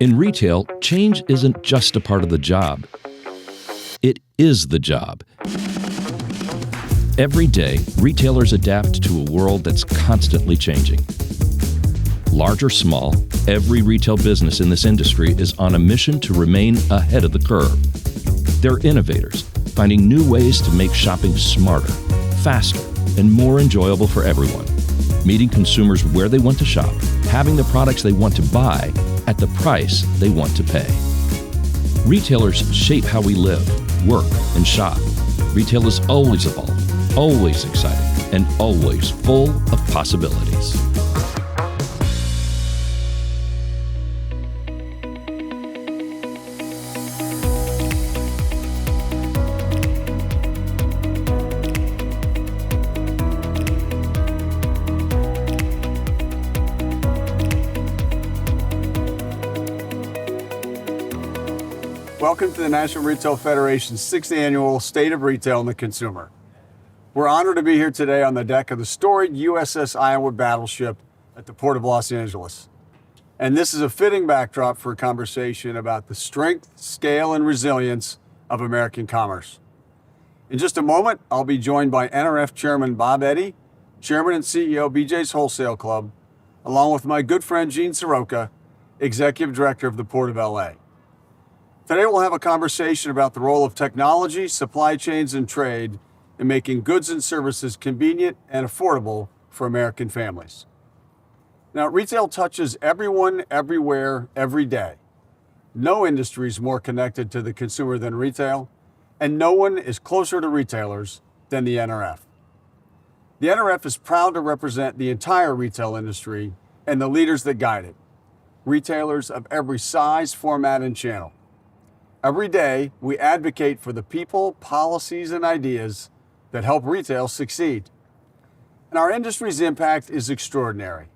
In retail, change isn't just a part of the job. It is the job. Every day, retailers adapt to a world that's constantly changing. Large or small, every retail business in this industry is on a mission to remain ahead of the curve. They're innovators, finding new ways to make shopping smarter, faster, and more enjoyable for everyone. Meeting consumers where they want to shop, having the products they want to buy at the price they want to pay. Retailers shape how we live, work, and shop. Retail is always evolving, always exciting, and always full of possibilities. Welcome to the National Retail Federation's 6th Annual State of Retail and the Consumer. We're honored to be here today on the deck of the storied USS Iowa battleship at the Port of Los Angeles. And this is a fitting backdrop for a conversation about the strength, scale, and resilience of American commerce. In just a moment, I'll be joined by NRF Chairman Bob Eddy, Chairman and CEO BJ's Wholesale Club, along with my good friend Gene Soroka, Executive Director of the Port of LA. Today we'll have a conversation about the role of technology, supply chains, and trade in making goods and services convenient and affordable for American families. Now, retail touches everyone, everywhere, every day. No industry is more connected to the consumer than retail, and no one is closer to retailers than the NRF. The NRF is proud to represent the entire retail industry and the leaders that guide it, retailers of every size, format, and channel. Every day, we advocate for the people, policies, and ideas that help retail succeed. And our industry's impact is extraordinary.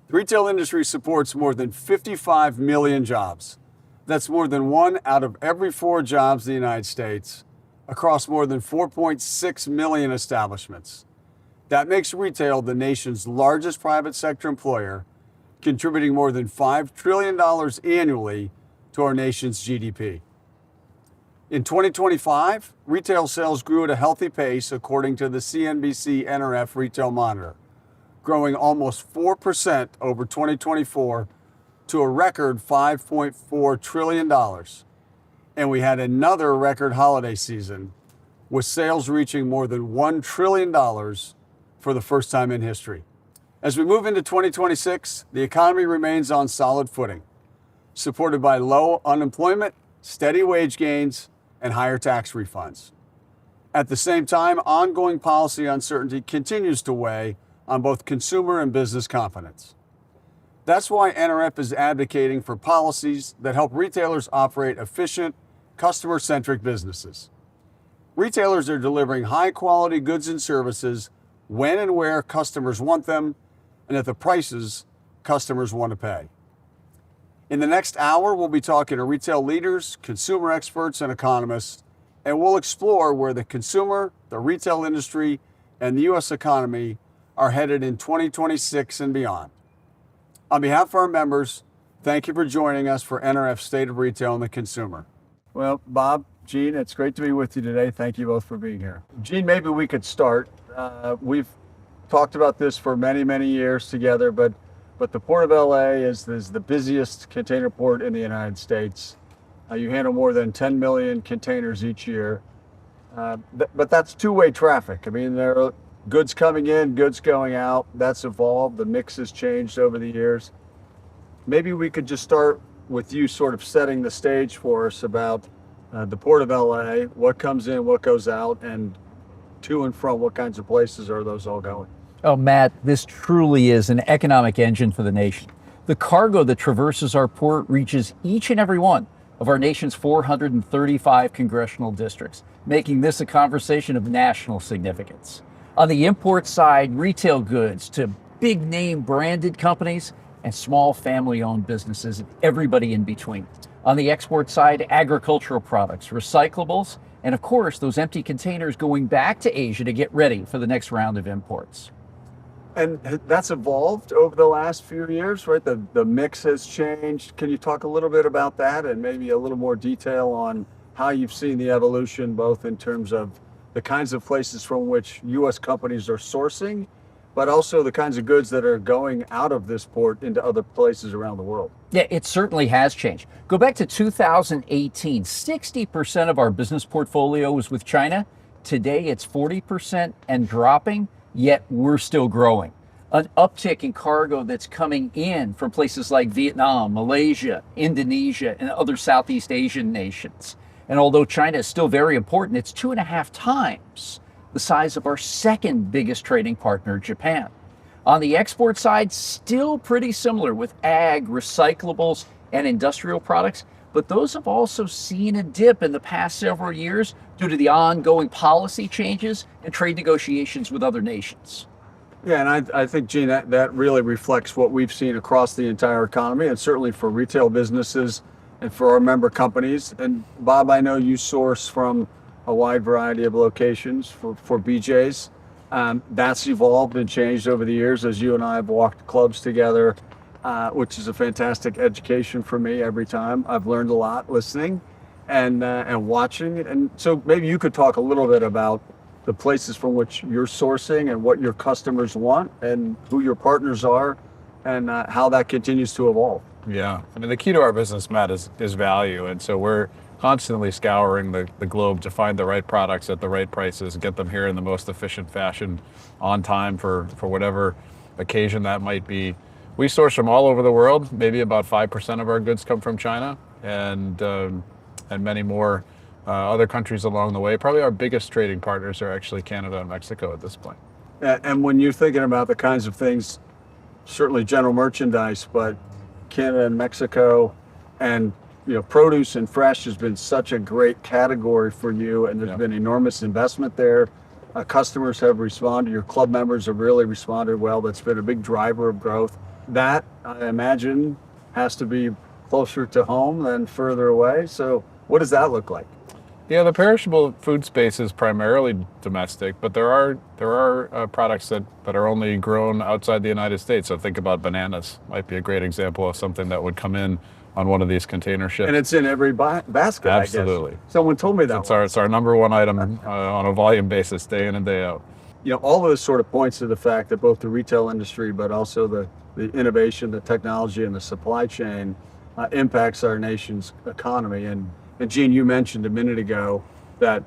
The retail industry supports more than 55 million jobs. That's more than 1 out of every 4 jobs in the United States, across more than 4.6 million establishments. That makes retail the nation's largest private sector employer, contributing more than $5 trillion annually to our nation's GDP. In 2025, retail sales grew at a healthy pace according to the CNBC NRF Retail Monitor, growing almost 4% over 2024 to a record $5.4 trillion. And we had another record holiday season, with sales reaching more than $1 trillion for the first time in history. As we move into 2026, the economy remains on solid footing, supported by low unemployment, steady wage gains, and higher tax refunds. At the same time, ongoing policy uncertainty continues to weigh on both consumer and business confidence. That's why NRF is advocating for policies that help retailers operate efficient, customer-centric businesses. Retailers are delivering high-quality goods and services when and where customers want them and at the prices customers want to pay. In the next hour, we'll be talking to retail leaders, consumer experts, and economists, and we'll explore where the consumer, the retail industry, and the U.S. economy are headed in 2026 and beyond. On behalf of our members, thank you for joining us for NRF State of Retail and the Consumer. Well, Bob, Gene, it's great to be with you today. Thank you both for being here. Gene, maybe we could start. We've talked about this for many, many years together, but the Port of LA is the busiest container port in the United States. You handle more than 10 million containers each year. But that's two-way traffic. I mean, there are goods coming in, goods going out. That's evolved. The mix has changed over the years. Maybe we could just start with you sort of setting the stage for us about the Port of LA, what comes in, what goes out, and to and from what kinds of places are those all going? Oh, Matt, this truly is an economic engine for the nation. The cargo that traverses our port reaches each and every one of our nation's 435 congressional districts, making this a conversation of national significance. On the import side, retail goods to big name branded companies and small family-owned businesses and everybody in between. On the export side, agricultural products, recyclables, and of course, those empty containers going back to Asia to get ready for the next round of imports. And that's evolved over the last few years, right? The mix has changed. Can you talk a little bit about that and maybe a little more detail on how you've seen the evolution, both in terms of the kinds of places from which U.S. companies are sourcing, but also the kinds of goods that are going out of this port into other places around the world? Yeah, it certainly has changed. Go back to 2018, 60% of our business portfolio was with China. Today it's 40% and dropping, yet we're still growing. An uptick in cargo that's coming in from places like Vietnam, Malaysia, Indonesia, and other Southeast Asian nations. And although China is still very important, it's 2.5 times the size of our second biggest trading partner, Japan. On the export side, still pretty similar with ag, recyclables, and industrial products, but those have also seen a dip in the past several years due to the ongoing policy changes and trade negotiations with other nations. Yeah, and I think, Gene, that really reflects what we've seen across the entire economy, and certainly for retail businesses and for our member companies. And Bob, I know you source from a wide variety of locations for BJ's. That's evolved and changed over the years as you and I have walked clubs together, which is a fantastic education for me every time. I've learned a lot listening and watching. And so maybe you could talk a little bit about the places from which you're sourcing and what your customers want and who your partners are and how that continues to evolve. Yeah, I mean, the key to our business, Matt, is value. And so we're constantly scouring the globe to find the right products at the right prices, get them here in the most efficient fashion on time for whatever occasion that might be. We source from all over the world. Maybe about 5% of our goods come from China and many more other countries along the way. Probably our biggest trading partners are actually Canada and Mexico at this point. And when you're thinking about the kinds of things, certainly general merchandise, but Canada and Mexico and produce and fresh has been such a great category for you, and there's been enormous investment there. Customers have responded. Your club members have really responded well. That's been a big driver of growth. That, I imagine, has to be closer to home than further away. So what does that look like? Yeah, the perishable food space is primarily domestic, but there are products that are only grown outside the United States. So think about bananas. Might be a great example of something that would come in on one of these container ships. And it's in every basket, Absolutely. I guess. Someone told me that. It's our number one item on a volume basis, day in and day out. All of this sort of points to the fact that both the retail industry, but also the innovation, the technology, and the supply chain impacts our nation's economy. And Gene, you mentioned a minute ago that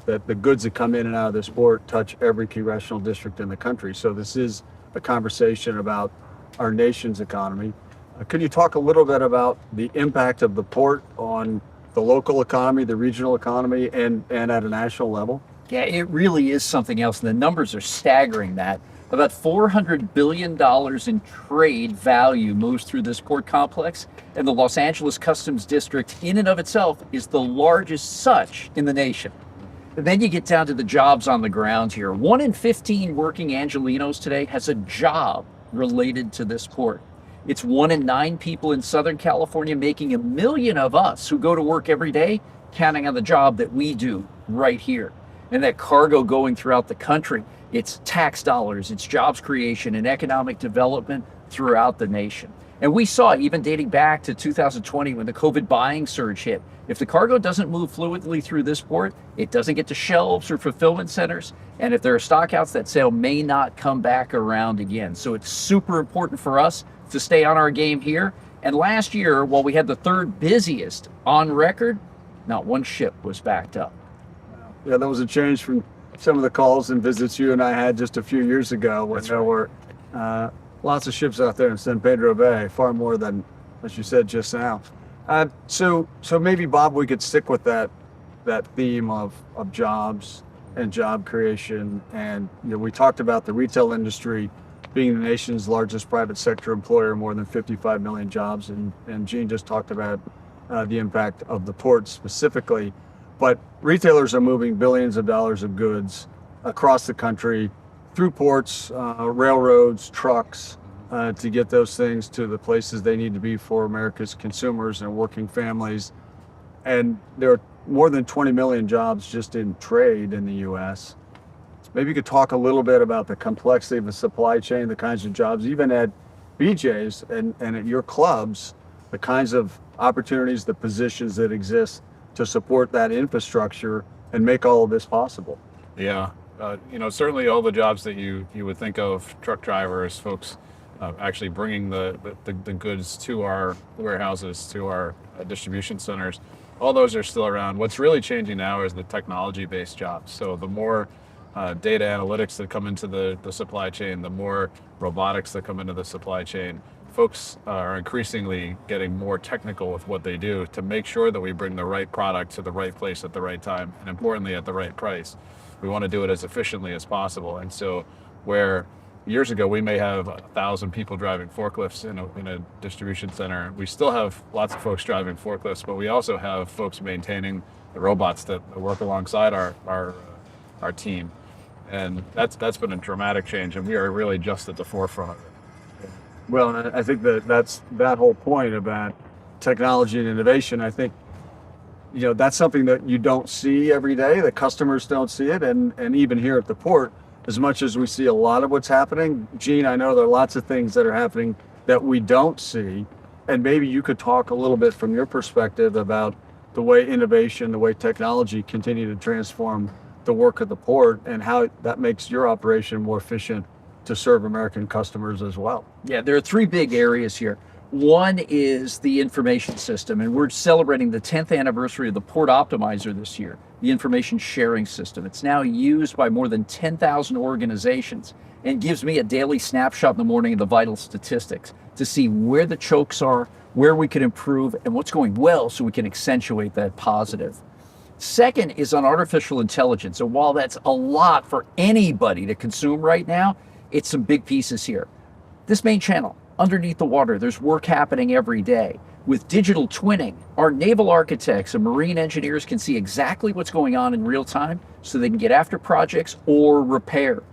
the goods that come in and out of this port touch every congressional district in the country. So this is a conversation about our nation's economy. Could you talk a little bit about the impact of the port on the local economy, the regional economy, and at a national level? Yeah, it really is something else. And the numbers are staggering, Matt. About $400 billion in trade value moves through this port complex, and the Los Angeles Customs District in and of itself is the largest such in the nation. And then you get down to the jobs on the ground here. 1 in 15 working Angelenos today has a job related to this port. It's 1 in 9 people in Southern California, making 1 million of us who go to work every day, counting on the job that we do right here. And that cargo going throughout the country, it's tax dollars, it's jobs creation and economic development throughout the nation. And we saw, even dating back to 2020 when the COVID buying surge hit, if the cargo doesn't move fluidly through this port, it doesn't get to shelves or fulfillment centers. And if there are stockouts, that sale may not come back around again. So it's super important for us to stay on our game here. And last year, while we had the third busiest on record, not one ship was backed up. Yeah, that was a change from some of the calls and visits you and I had just a few years ago when there were lots of ships out there in San Pedro Bay, far more than, as you said just now. So maybe, Bob, we could stick with that theme of jobs and job creation. And we talked about the retail industry being the nation's largest private sector employer, more than 55 million jobs. And Gene just talked about the impact of the port specifically. But retailers are moving billions of dollars of goods across the country through ports, railroads, trucks, to get those things to the places they need to be for America's consumers and working families. And there are more than 20 million jobs just in trade in the U.S. Maybe you could talk a little bit about the complexity of the supply chain, the kinds of jobs, even at BJ's and at your clubs, the kinds of opportunities, the positions that exist to support that infrastructure and make all of this possible. Yeah, certainly all the jobs that you would think of, truck drivers, folks actually bringing the goods to our warehouses, to our distribution centers, all those are still around. What's really changing now is the technology-based jobs. So the more data analytics that come into the supply chain, the more robotics that come into the supply chain, folks are increasingly getting more technical with what they do to make sure that we bring the right product to the right place at the right time, and importantly at the right price. We want to do it as efficiently as possible. And so where years ago we may have 1,000 people driving forklifts in a distribution center, we still have lots of folks driving forklifts, but we also have folks maintaining the robots that work alongside our team. And that's been a dramatic change, and we are really just at the forefront of it. Well, and I think that's that whole point about technology and innovation. I think, that's something that you don't see every day. The customers don't see it. And even here at the port, as much as we see a lot of what's happening, Gene, I know there are lots of things that are happening that we don't see. And maybe you could talk a little bit from your perspective about the way innovation, the way technology continue to transform the work of the port and how that makes your operation more efficient to serve American customers as well. Yeah, there are three big areas here. One is the information system, and we're celebrating the 10th anniversary of the Port Optimizer this year, the information sharing system. It's now used by more than 10,000 organizations and gives me a daily snapshot in the morning of the vital statistics to see where the chokes are, where we can improve, and what's going well so we can accentuate that positive. Second is on artificial intelligence. And while that's a lot for anybody to consume right now, it's some big pieces here. This main channel, underneath the water, there's work happening every day. With digital twinning, our naval architects and marine engineers can see exactly what's going on in real time so they can get after projects or repairs.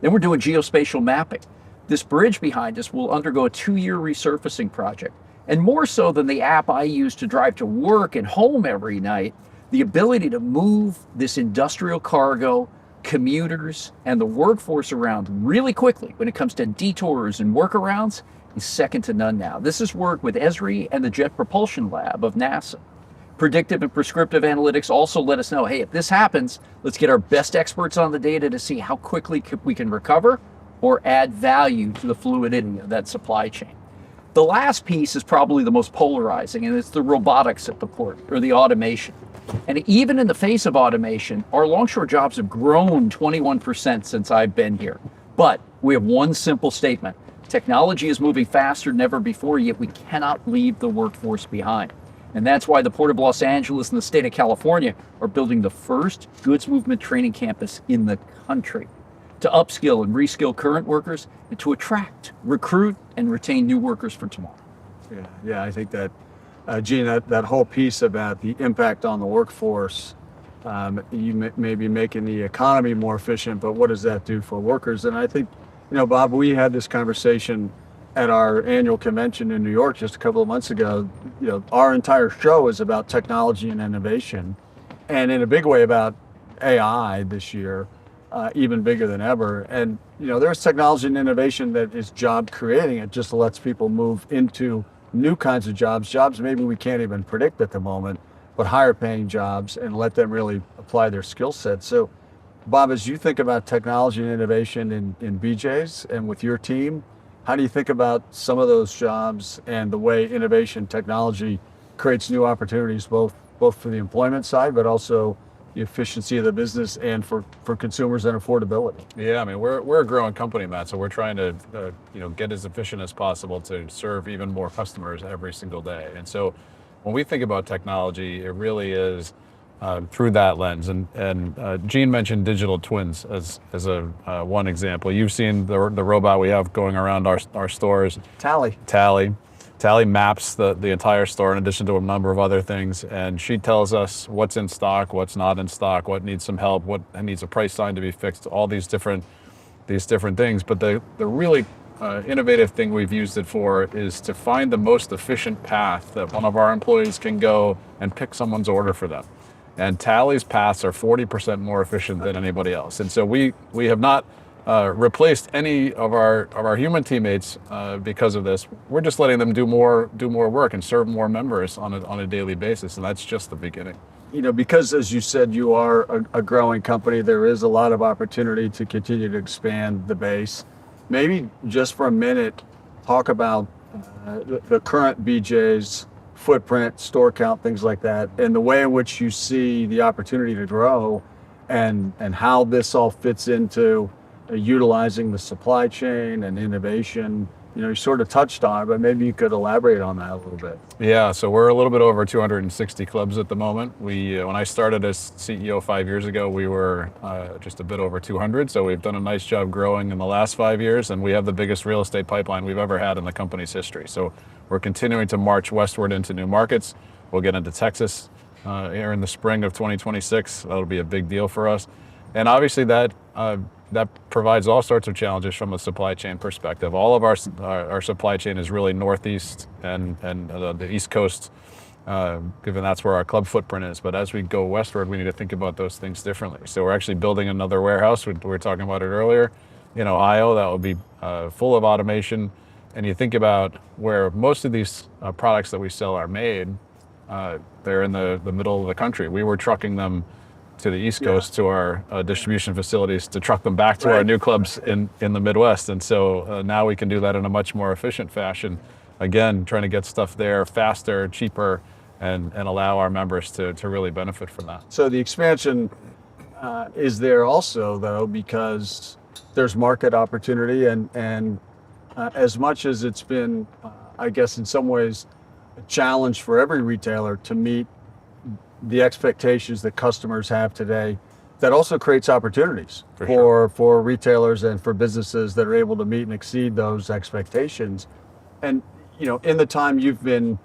Then we're doing geospatial mapping. This bridge behind us will undergo a 2-year resurfacing project. And more so than the app I use to drive to work and home every night, the ability to move this industrial cargo, commuters, and the workforce around really quickly when it comes to detours and workarounds is second to none now. This is work with Esri and the Jet Propulsion Lab of NASA. Predictive and prescriptive analytics also let us know, hey, if this happens, let's get our best experts on the data to see how quickly we can recover or add value to the fluidity of that supply chain. The last piece is probably the most polarizing, and it's the robotics at the port, or the automation. And even in the face of automation, our longshore jobs have grown 21% since I've been here. But we have one simple statement. Technology is moving faster than ever before, yet we cannot leave the workforce behind. And that's why the Port of Los Angeles and the state of California are building the first goods movement training campus in the country to upskill and reskill current workers and to attract, recruit, and retain new workers for tomorrow. Yeah, I think that, Gene, that whole piece about the impact on the workforce, you may be making the economy more efficient, but what does that do for workers? And I think, Bob, we had this conversation at our annual convention in New York just a couple of months ago. Our entire show is about technology and innovation, and in a big way about AI this year, even bigger than ever. And, there's technology and innovation that is job creating. It just lets people move into new kinds of jobs maybe we can't even predict at the moment, but higher paying jobs, and let them really apply their skill set. So, Bob, as you think about technology and innovation in BJ's and with your team, how do you think about some of those jobs and the way innovation technology creates new opportunities, both for the employment side, but also the efficiency of the business and for consumers and affordability? Yeah, I mean, we're a growing company, Matt, so we're trying to get as efficient as possible to serve even more customers every single day. And so when we think about technology, it really is through that lens. And Gene mentioned digital twins as a one example. You've seen the robot we have going around our stores. Tally maps the entire store in addition to a number of other things, and she tells us what's in stock, what's not in stock, what needs some help, what needs a price sign to be fixed, all these different things. But the really innovative thing we've used it for is to find the most efficient path that one of our employees can go and pick someone's order for them. and Tally's paths are 40% more efficient than anybody else. And so we have not replaced any of our human teammates because of this. We're just letting them do more work and serve more members on a daily basis, and that's just the beginning. You know, because as you said, you are a growing company, there is a lot of opportunity to continue to expand the base. Maybe just for a minute, talk about the current BJ's footprint, store count, things like that, and the way in which you see the opportunity to grow and how this all fits into utilizing the supply chain and innovation. You know, you sort of touched on it, but maybe you could elaborate on that a little bit. Yeah, so we're a little bit over 260 clubs at the moment. We, when I started as CEO 5 years ago, we were just a bit over 200. So we've done a nice job growing in the last 5 years, and we have the biggest real estate pipeline we've ever had in the company's history. So we're continuing to march westward into new markets. We'll get into Texas here in the spring of 2026. That'll be a big deal for us. And obviously that provides all sorts of challenges from a supply chain perspective. All of our supply chain is really northeast and the East Coast, given that's where our club footprint is. But as we go westward, we need to think about those things differently. So we're actually building another warehouse. We were talking about it earlier in Ohio. That will be full of automation. And you think about where most of these products that we sell are made, they're in the middle of the country. We were trucking them to the East Coast to our distribution facilities to truck them back to our new clubs in the Midwest. And so now we can do that in a much more efficient fashion. Again, trying to get stuff there faster, cheaper, and allow our members to really benefit from that. So the expansion is there also, though, because there's market opportunity and as much as it's been, I guess in some ways, a challenge for every retailer to meet the expectations that customers have today, that also creates opportunities for retailers and for businesses that are able to meet and exceed those expectations. And you know, in the time you've been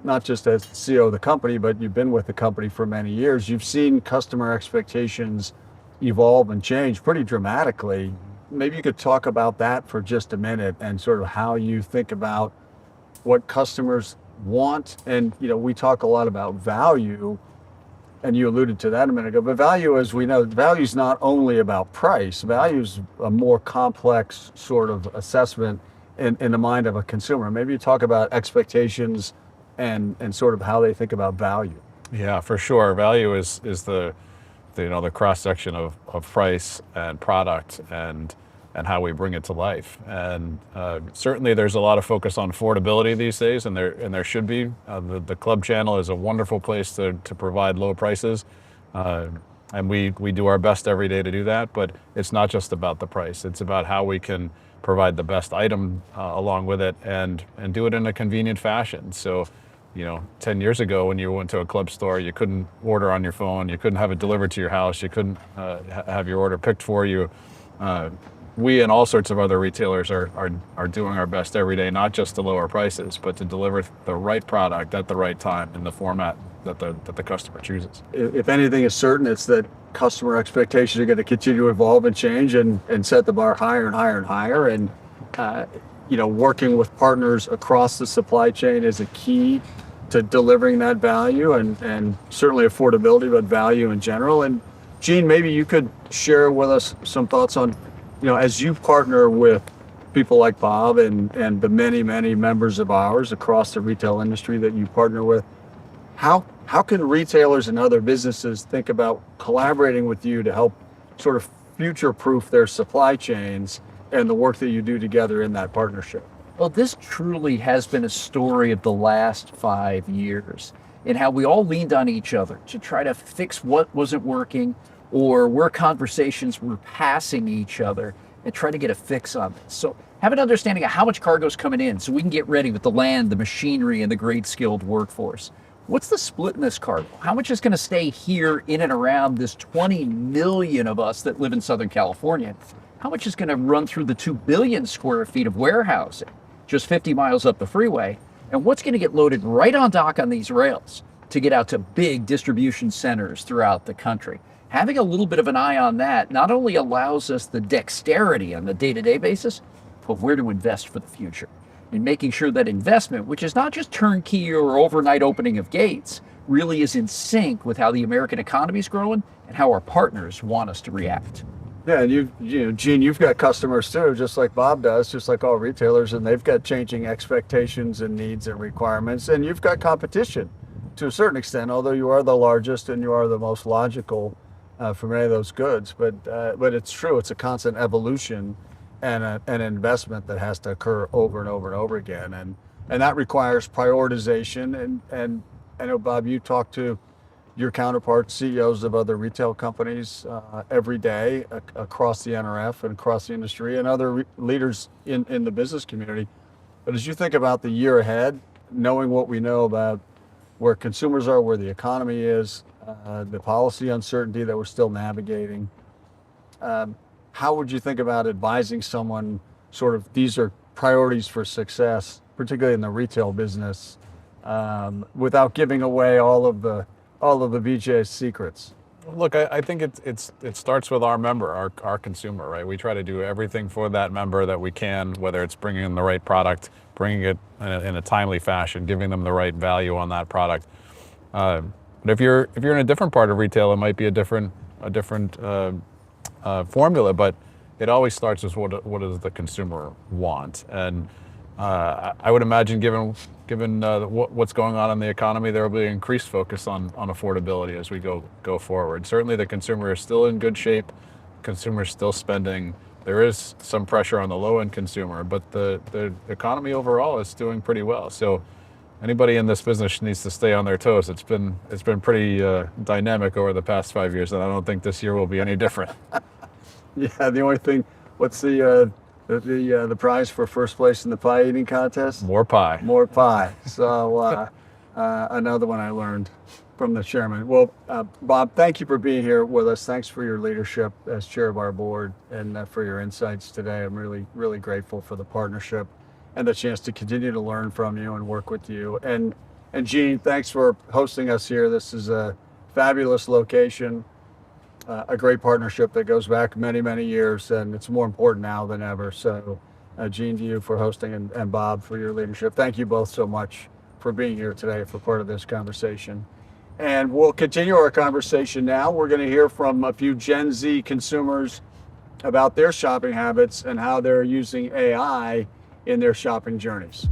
not just as CEO of the company, but you've been with the company for many years, you've seen customer expectations evolve and change pretty dramatically. Maybe you could talk about that for just a minute and sort of how you think about what customers want. And you know, we talk a lot about value, and you alluded to that a minute ago, but value, as we know, value is not only about price. Value is a more complex sort of assessment in the mind of a consumer. Maybe you talk about expectations and sort of how they think about value. Yeah, for sure. Value is the cross section of price and product and how we bring it to life. And certainly there's a lot of focus on affordability these days, and there should be. The club channel is a wonderful place to provide low prices, and we do our best every day to do that. But it's not just about the price. It's about how we can provide the best item along with it and do it in a convenient fashion. So, 10 years ago when you went to a club store, you couldn't order on your phone, you couldn't have it delivered to your house, you couldn't have your order picked for you. We and all sorts of other retailers are doing our best every day, not just to lower prices, but to deliver the right product at the right time in the format that the customer chooses. If anything is certain, it's that customer expectations are going to continue to evolve and change and set the bar higher and higher and higher. And working with partners across the supply chain is a key to delivering that value and certainly affordability, but value in general. And Gene, maybe you could share with us some thoughts on, as you partner with people like Bob and the many, many members of ours across the retail industry that you partner with, how can retailers and other businesses think about collaborating with you to help sort of future-proof their supply chains and the work that you do together in that partnership? Well, this truly has been a story of the last 5 years in how we all leaned on each other to try to fix what wasn't working or where conversations were passing each other and try to get a fix on this. So have an understanding of how much cargo is coming in so we can get ready with the land, the machinery, and the great skilled workforce. What's the split in this cargo? How much is going to stay here in and around this 20 million of us that live in Southern California? How much is going to run through the 2 billion square feet of warehousing just 50 miles up the freeway? And what's going to get loaded right on dock on these rails to get out to big distribution centers throughout the country? Having a little bit of an eye on that not only allows us the dexterity on the day-to-day basis, but where to invest for the future. In making sure that investment, which is not just turnkey or overnight opening of gates, really is in sync with how the American economy is growing and how our partners want us to react. Yeah, and Gene, you've got customers too, just like Bob does, just like all retailers, and they've got changing expectations and needs and requirements, and you've got competition to a certain extent, although you are the largest and you are the most logical for many of those goods. But it's true, it's a constant evolution and an investment that has to occur over and over and over again, and that requires prioritization. And I know, Bob, you talk to your counterparts, CEOs of other retail companies every day across the NRF and across the industry, and other leaders in the business community. But as you think about the year ahead, knowing what we know about where consumers are, where the economy is, the policy uncertainty that we're still navigating, how would you think about advising someone sort of these are priorities for success, particularly in the retail business, without giving away all of the BJ's secrets? Look, I think it starts with our member, our consumer, right? We try to do everything for that member that we can, whether it's bringing in the right product, bringing it in a timely fashion, giving them the right value on that product. But if you're in a different part of retail, it might be a different formula. But it always starts with what does the consumer want, and I would imagine given what's going on in the economy, there will be increased focus on affordability as we go forward. Certainly the consumer is still in good shape. Consumer is still spending. There is some pressure on the low-end consumer, but the economy overall is doing pretty well. So anybody in this business needs to stay on their toes. It's been pretty dynamic over the past 5 years, and I don't think this year will be any different. Yeah, the only thing, what's the prize for first place in the pie eating contest? More pie. More pie. So another one I learned from the chairman. Well, Bob, thank you for being here with us. Thanks for your leadership as chair of our board and for your insights today. I'm really, really grateful for the partnership and the chance to continue to learn from you and work with you. And Gene, thanks for hosting us here. This is a fabulous location. A great partnership that goes back many, many years, and it's more important now than ever. So, Gene, to you for hosting, and Bob for your leadership. Thank you both so much for being here today for part of this conversation. And we'll continue our conversation now. We're going to hear from a few Gen Z consumers about their shopping habits and how they're using AI in their shopping journeys.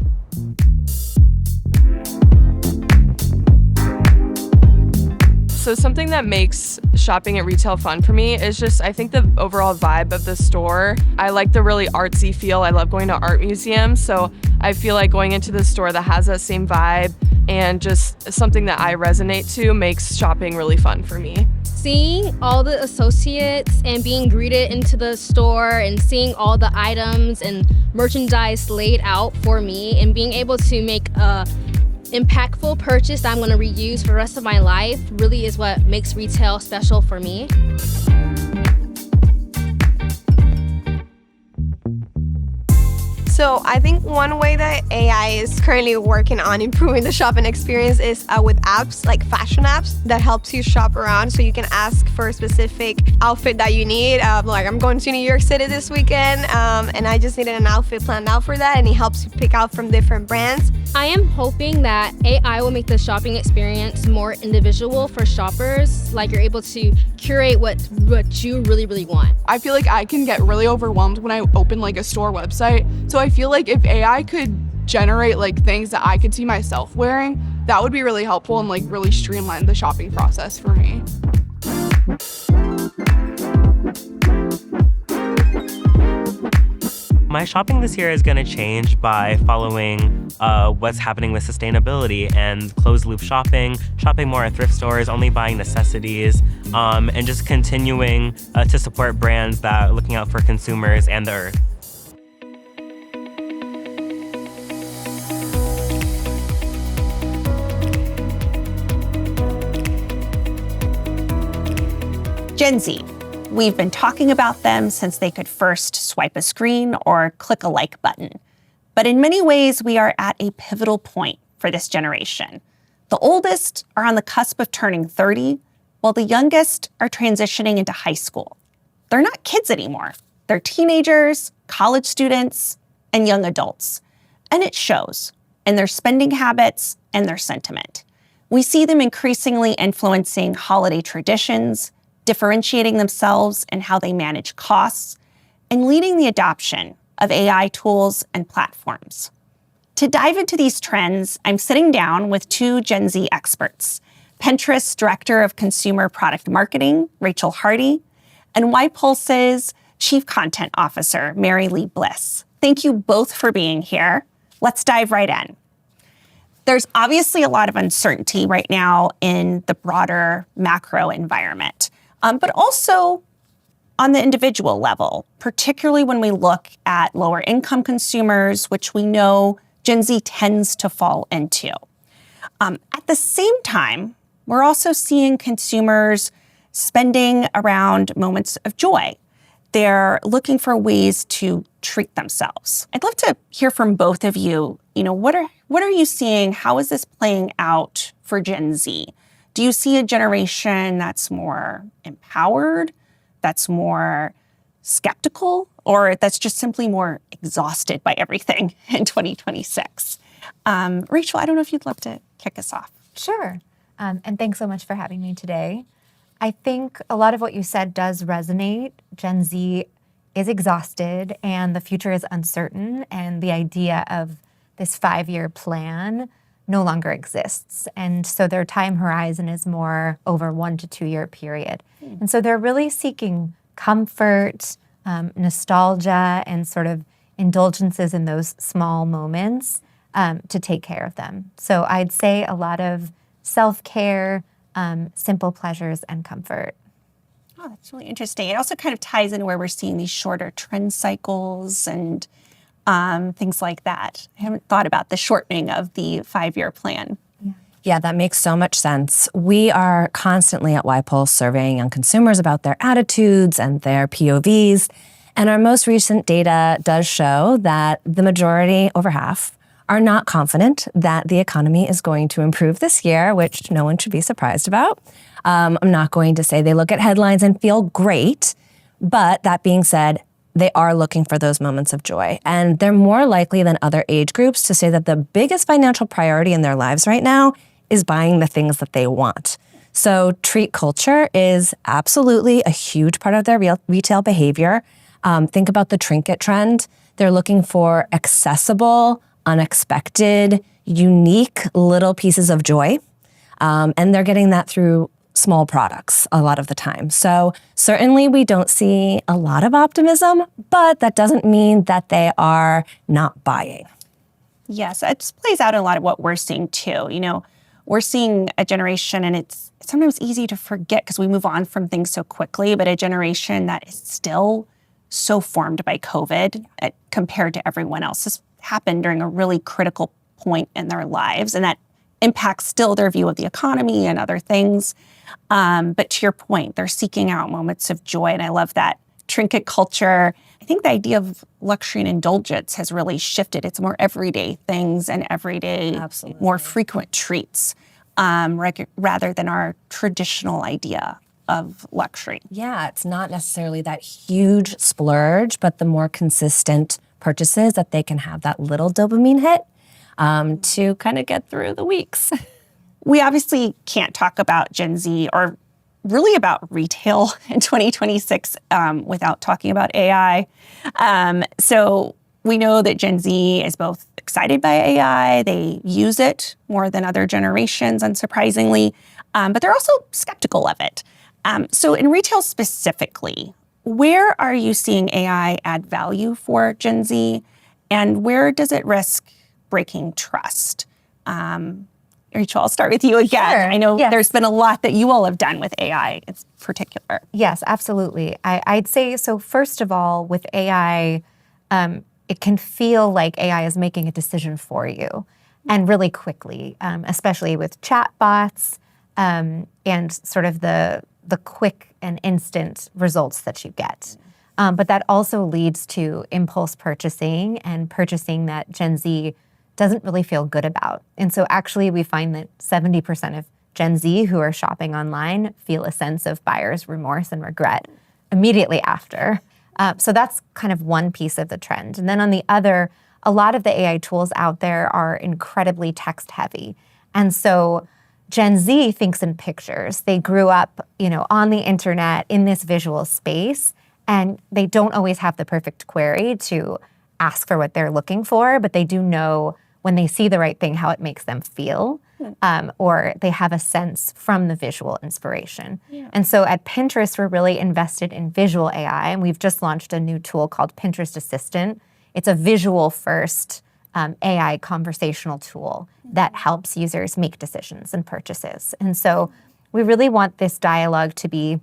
So something that makes shopping at retail fun for me is just, I think, the overall vibe of the store. I like the really artsy feel. I love going to art museums. So I feel like going into the store that has that same vibe and just something that I resonate to makes shopping really fun for me. Seeing all the associates and being greeted into the store and seeing all the items and merchandise laid out for me and being able to make a impactful purchase that I'm going to reuse for the rest of my life really is what makes retail special for me. So I think one way that AI is currently working on improving the shopping experience is with apps, like fashion apps that helps you shop around. So you can ask for a specific outfit that you need. Like I'm going to New York City this weekend and I just needed an outfit planned out for that, and it helps you pick out from different brands. I am hoping that AI will make the shopping experience more individual for shoppers. Like you're able to curate what you really, really want. I feel like I can get really overwhelmed when I open like a store website. So I feel like if AI could generate like things that I could see myself wearing, that would be really helpful and like really streamline the shopping process for me. My shopping this year is going to change by following what's happening with sustainability and closed loop shopping more at thrift stores, only buying necessities, and just continuing to support brands that are looking out for consumers and the earth. Gen Z. We've been talking about them since they could first swipe a screen or click a like button. But in many ways, we are at a pivotal point for this generation. The oldest are on the cusp of turning 30, while the youngest are transitioning into high school. They're not kids anymore. They're teenagers, college students, and young adults. And it shows in their spending habits and their sentiment. We see them increasingly influencing holiday traditions, differentiating themselves in how they manage costs, and leading the adoption of AI tools and platforms. To dive into these trends, I'm sitting down with two Gen Z experts, Pinterest's Director of Consumer Product Marketing, Rachel Hardy, and YPulse's Chief Content Officer, Mary Lee Bliss. Thank you both for being here. Let's dive right in. There's obviously a lot of uncertainty right now in the broader macro environment, but also on the individual level, particularly when we look at lower income consumers, which we know Gen Z tends to fall into. At the same time, we're also seeing consumers spending around moments of joy. They're looking for ways to treat themselves. I'd love to hear from both of you. What are you seeing? How is this playing out for Gen Z? Do you see a generation that's more empowered, that's more skeptical, or that's just simply more exhausted by everything in 2026? Rachel, I don't know if you'd love to kick us off. Sure. And thanks so much for having me today. I think a lot of what you said does resonate. Gen Z is exhausted and the future is uncertain, and the idea of this 5-year plan no longer exists. And so their time horizon is more over 1 to 2 year period. And so they're really seeking comfort, nostalgia, and sort of indulgences in those small moments to take care of them. So I'd say a lot of self-care, simple pleasures, and comfort. Oh, that's really interesting. It also kind of ties in where we're seeing these shorter trend cycles and things like that. I haven't thought about the shortening of the 5-year plan. Yeah, that makes so much sense. We are constantly at YPulse surveying young consumers about their attitudes and their POVs. And our most recent data does show that the majority, over half, are not confident that the economy is going to improve this year, which no one should be surprised about. I'm not going to say they look at headlines and feel great, but that being said, they are looking for those moments of joy. And they're more likely than other age groups to say that the biggest financial priority in their lives right now is buying the things that they want. So treat culture is absolutely a huge part of their retail behavior. Think about the trinket trend. They're looking for accessible, unexpected, unique little pieces of joy. And they're getting that through small products a lot of the time. So certainly we don't see a lot of optimism, but that doesn't mean that they are not buying. Yes, it just plays out in a lot of what we're seeing too. We're seeing a generation, and it's sometimes easy to forget because we move on from things so quickly, but a generation that is still so formed by COVID compared to everyone else. This happened during a really critical point in their lives, and that impacts still their view of the economy and other things. But to your point, they're seeking out moments of joy, and I love that. Trinket culture, I think the idea of luxury and indulgence has really shifted. It's more everyday things and everyday, Absolutely. more frequent treats rather than our traditional idea of luxury. Yeah, it's not necessarily that huge splurge, but the more consistent purchases that they can have that little dopamine hit to kind of get through the weeks. We obviously can't talk about Gen Z or really about retail in 2026 without talking about AI. So we know that Gen Z is both excited by AI, they use it more than other generations, unsurprisingly, but they're also skeptical of it. So in retail specifically, where are you seeing AI add value for Gen Z, and where does it risk breaking trust? Rachel, I'll start with you again. Sure. I know Yes. there's been a lot that you all have done with AI in particular. Yes, absolutely. I'd say, so first of all, with AI, it can feel like AI is making a decision for you, and really quickly, especially with chatbots and sort of the quick and instant results that you get. But that also leads to impulse purchasing and purchasing that Gen Z doesn't really feel good about. And so actually we find that 70% of Gen Z who are shopping online feel a sense of buyer's remorse and regret immediately after. So that's kind of one piece of the trend. And then on the other, a lot of the AI tools out there are incredibly text heavy. And so Gen Z thinks in pictures. They grew up, on the internet in this visual space, and they don't always have the perfect query to ask for what they're looking for, but they do know when they see the right thing how it makes them feel, or they have a sense from the visual inspiration. Yeah. And so at Pinterest, we're really invested in visual AI, and we've just launched a new tool called Pinterest Assistant. It's a visual-first AI conversational tool that helps users make decisions and purchases. And so we really want this dialogue to be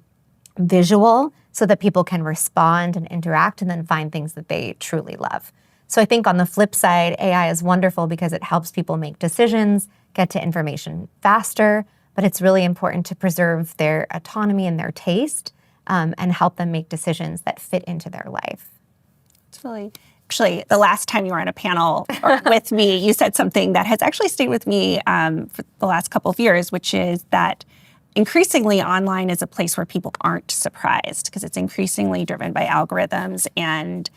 visual so that people can respond and interact and then find things that they truly love. So I think on the flip side, AI is wonderful because it helps people make decisions, get to information faster, but it's really important to preserve their autonomy and their taste and help them make decisions that fit into their life. It's really, actually, the last time you were on a panel with me, you said something that has actually stayed with me for the last couple of years, which is that increasingly online is a place where people aren't surprised because it's increasingly driven by algorithms. And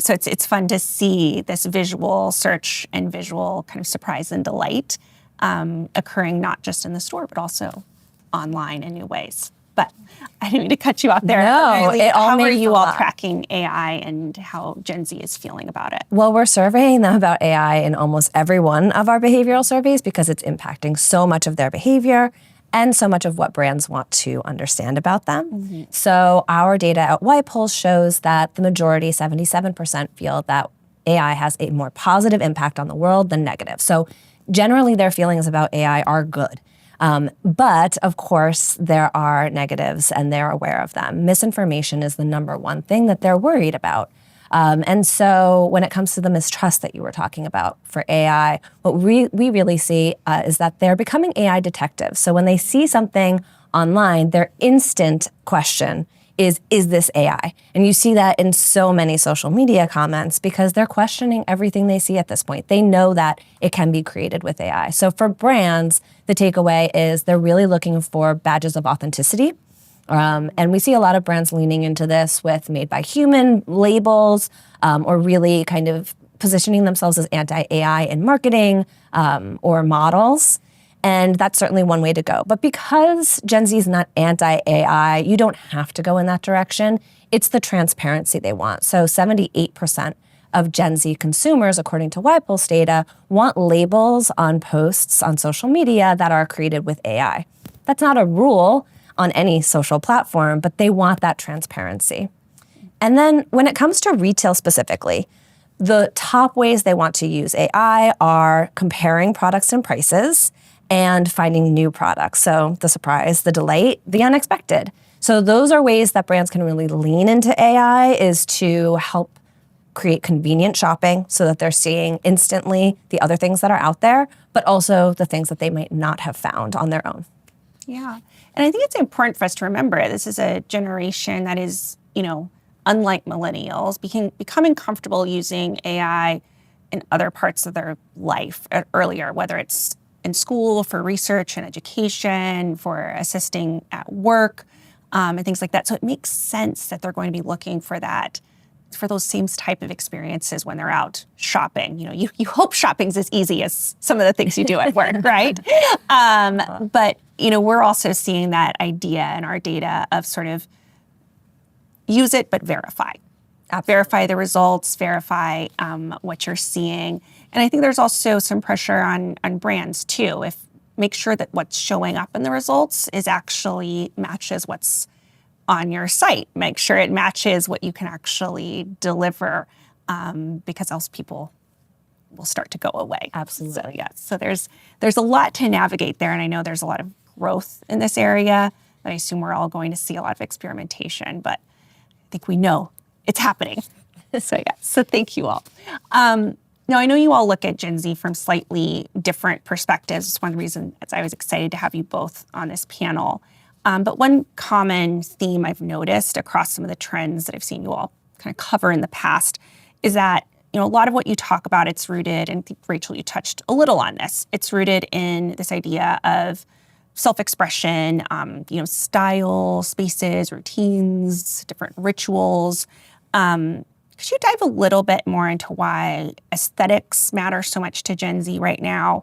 so it's fun to see this visual search and visual kind of surprise and delight occurring not just in the store, but also online in new ways. But I didn't mean to cut you off there. No, really, it all how are makes you a all lot. tracking AI and how Gen Z is feeling about it? Well, we're surveying them about AI in almost every one of our behavioral surveys because it's impacting so much of their behavior and so much of what brands want to understand about them. Mm-hmm. So our data at YPulse shows that the majority, 77%, feel that AI has a more positive impact on the world than negative. So generally their feelings about AI are good. But of course, there are negatives and they're aware of them. Misinformation is the number one thing that they're worried about. And so when it comes to the mistrust that you were talking about for AI, what we really see is that they're becoming AI detectives. So when they see something online, their instant question is this AI? And you see that in so many social media comments because they're questioning everything they see at this point. They know that it can be created with AI. So for brands, the takeaway is they're really looking for badges of authenticity. And we see a lot of brands leaning into this with made by human labels or really kind of positioning themselves as anti-AI in marketing or models. And that's certainly one way to go. But because Gen Z is not anti-AI, you don't have to go in that direction. It's the transparency they want. So 78% of Gen Z consumers, according to YPulse data, want labels on posts on social media that are created with AI. That's not a rule on any social platform, but they want that transparency. And then when it comes to retail specifically, the top ways they want to use AI are comparing products and prices and finding new products. So the surprise, the delight, the unexpected. So those are ways that brands can really lean into AI is to help create convenient shopping so that they're seeing instantly the other things that are out there, but also the things that they might not have found on their own. Yeah. And I think it's important for us to remember this is a generation that is, unlike millennials, becoming comfortable using AI in other parts of their life earlier, whether it's in school for research and education, for assisting at work, and things like that. So it makes sense that they're going to be looking for that, for those same type of experiences when they're out shopping. You hope shopping's as easy as some of the things you do at work, right? But, we're also seeing that idea in our data of sort of use it, but verify. Verify the results, verify what you're seeing. And I think there's also some pressure on brands too. Make sure that what's showing up in the results is actually matches what's on your site. Make sure it matches what you can actually deliver, because else people will start to go away. Absolutely. So, yeah. So there's a lot to navigate there, and I know there's a lot of growth in this area. But I assume we're all going to see a lot of experimentation, but I think we know it's happening. So thank you all. Now, I know you all look at Gen Z from slightly different perspectives. It's one reason I was excited to have you both on this panel. But one common theme I've noticed across some of the trends that I've seen you all kind of cover in the past is that, a lot of what you talk about, it's rooted, and I think, Rachel, you touched a little on this, it's rooted in this idea of self-expression, style, spaces, routines, different rituals. Could you dive a little bit more into why aesthetics matter so much to Gen Z right now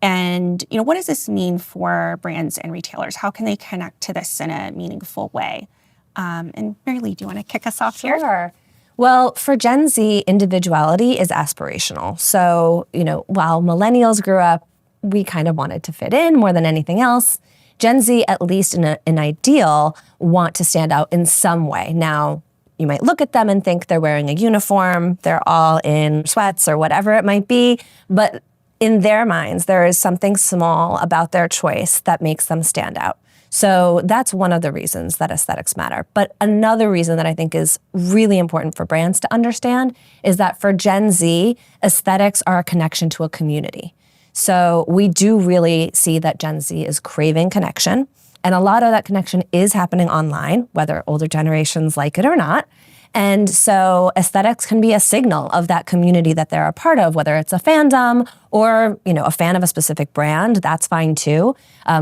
And what does this mean for brands and retailers? How can they connect to this in a meaningful way? And Mary Lee, do you want to kick us off here? Sure. Well, for Gen Z, individuality is aspirational. So, while millennials grew up, we kind of wanted to fit in more than anything else. Gen Z, at least in an ideal, want to stand out in some way. Now, you might look at them and think they're wearing a uniform, they're all in sweats or whatever it might be, but in their minds, there is something small about their choice that makes them stand out. So that's one of the reasons that aesthetics matter. But another reason that I think is really important for brands to understand is that for Gen Z, aesthetics are a connection to a community. So we do really see that Gen Z is craving connection. And a lot of that connection is happening online, whether older generations like it or not. And so aesthetics can be a signal of that community that they're a part of, whether it's a fandom or, a fan of a specific brand, that's fine too.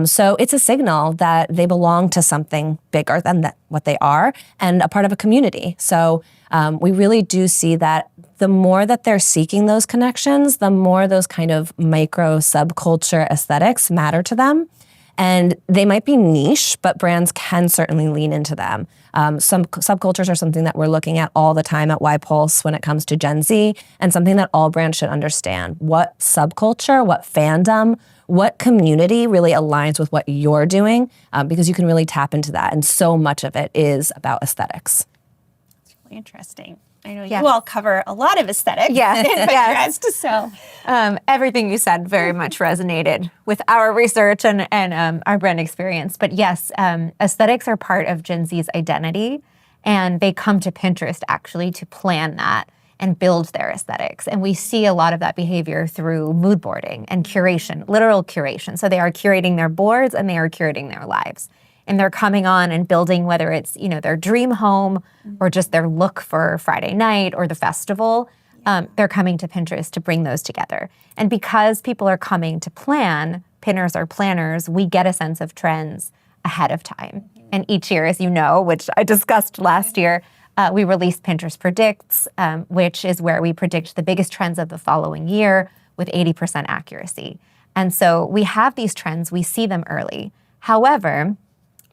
So it's a signal that they belong to something bigger than what they are and a part of a community. So we really do see that the more that they're seeking those connections, the more those kind of micro subculture aesthetics matter to them. And they might be niche, but brands can certainly lean into them. Some subcultures are something that we're looking at all the time at YPulse when it comes to Gen Z, and something that all brands should understand. What subculture, what fandom, what community really aligns with what you're doing, because you can really tap into that. And so much of it is about aesthetics. It's really interesting. I know you all cover a lot of aesthetics in Pinterest, so. Everything you said very much resonated with our research and our brand experience. But yes, aesthetics are part of Gen Z's identity, and they come to Pinterest actually to plan that and build their aesthetics. And we see a lot of that behavior through mood boarding and curation, literal curation. So they are curating their boards and they are curating their lives. And they're coming on and building, whether it's their dream home or just their look for Friday night or the festival, they're coming to Pinterest to bring those together. And because people are coming to plan, pinners or planners, we get a sense of trends ahead of time. And each year, as you know, which I discussed last year, we released Pinterest Predicts, which is where we predict the biggest trends of the following year with 80% accuracy. And so we have these trends, we see them early. However,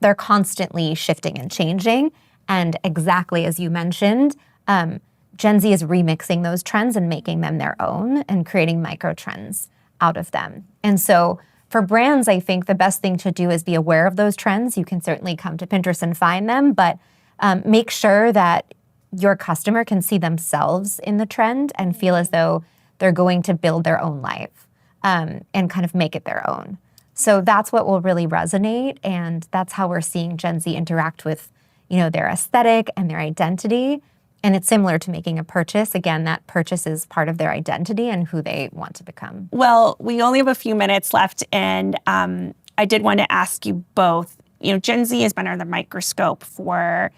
they're constantly shifting and changing. And exactly as you mentioned, Gen Z is remixing those trends and making them their own and creating micro trends out of them. And so for brands, I think the best thing to do is be aware of those trends. You can certainly come to Pinterest and find them, but make sure that your customer can see themselves in the trend and feel as though they're going to build their own life and kind of make it their own. So that's what will really resonate, and that's how we're seeing Gen Z interact with, their aesthetic and their identity. And it's similar to making a purchase. Again, that purchase is part of their identity and who they want to become. Well, we only have a few minutes left, and I did want to ask you both. Gen Z has been under the microscope for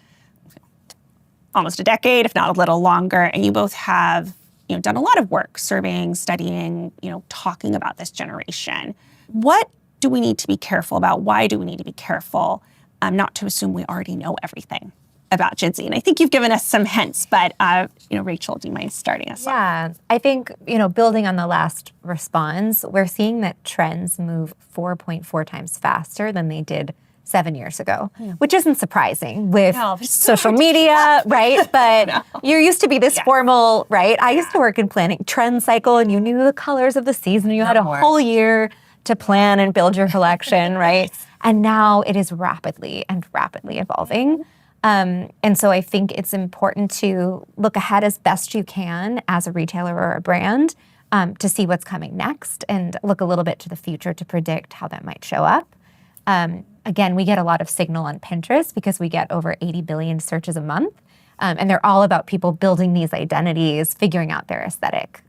almost a decade, if not a little longer, and you both have done a lot of work surveying, studying, talking about this generation. What do we need to be careful about? Why do we need to be careful not to assume we already know everything about Gen Z? And I think you've given us some hints, but Rachel, do you mind starting us off? Yeah, I think, building on the last response, we're seeing that trends move 4.4 times faster than they did 7 years ago, which isn't surprising with social media, right? But you used to be this formal, right? I used to work in planning trend cycle, and you knew the colors of the season. You had a whole year to plan and build your collection, right? And now it is rapidly evolving. And so I think it's important to look ahead as best you can as a retailer or a brand to see what's coming next and look a little bit to the future to predict how that might show up. Again, we get a lot of signal on Pinterest because we get over 80 billion searches a month. And they're all about people building these identities, figuring out their aesthetic.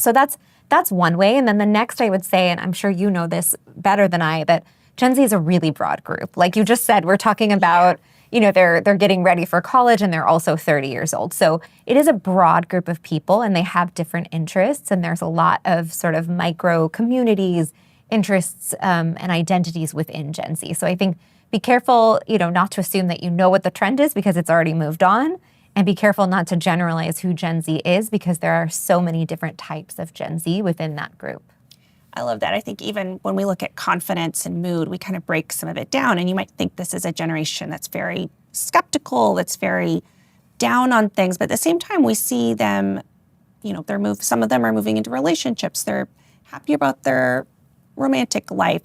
So that's one way. And then the next I would say, and I'm sure you know this better than I, that Gen Z is a really broad group. Like you just said, we're talking about, they're getting ready for college and they're also 30 years old. So it is a broad group of people and they have different interests. And there's a lot of sort of micro communities, interests, and identities within Gen Z. So I think be careful, not to assume that you know what the trend is because it's already moved on. And be careful not to generalize who Gen Z is because there are so many different types of Gen Z within that group. I love that. I think even when we look at confidence and mood, we kind of break some of it down. And you might think this is a generation that's very skeptical, that's very down on things. But at the same time, we see them, some of them are moving into relationships. They're happy about their romantic life.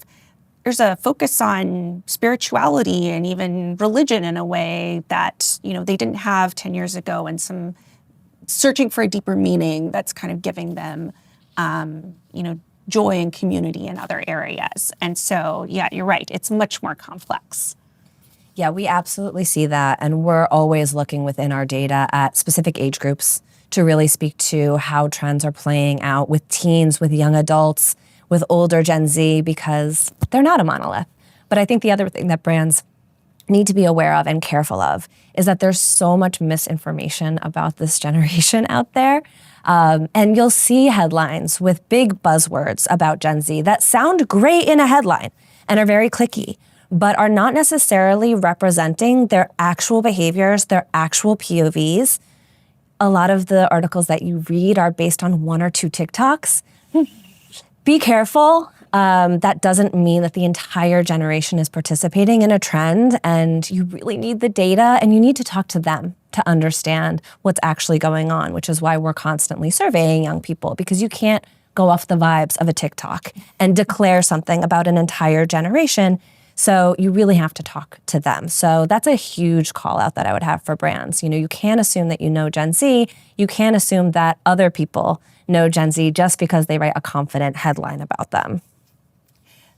There's a focus on spirituality and even religion in a way that, they didn't have 10 years ago, and some searching for a deeper meaning that's kind of giving them, joy and community in other areas. And so, yeah, you're right. It's much more complex. Yeah, we absolutely see that. And we're always looking within our data at specific age groups to really speak to how trends are playing out with teens, with young adults, with older Gen Z, because they're not a monolith. But I think the other thing that brands need to be aware of and careful of is that there's so much misinformation about this generation out there. And you'll see headlines with big buzzwords about Gen Z that sound great in a headline and are very clicky, but are not necessarily representing their actual behaviors, their actual POVs. A lot of the articles that you read are based on 1 or 2 TikToks. Be careful. That doesn't mean that the entire generation is participating in a trend, and you really need the data and you need to talk to them to understand what's actually going on, which is why we're constantly surveying young people, because you can't go off the vibes of a TikTok and declare something about an entire generation. So you really have to talk to them. So that's a huge call out that I would have for brands. You can't assume that you know Gen Z. You can't assume that other people know Gen Z just because they write a confident headline about them.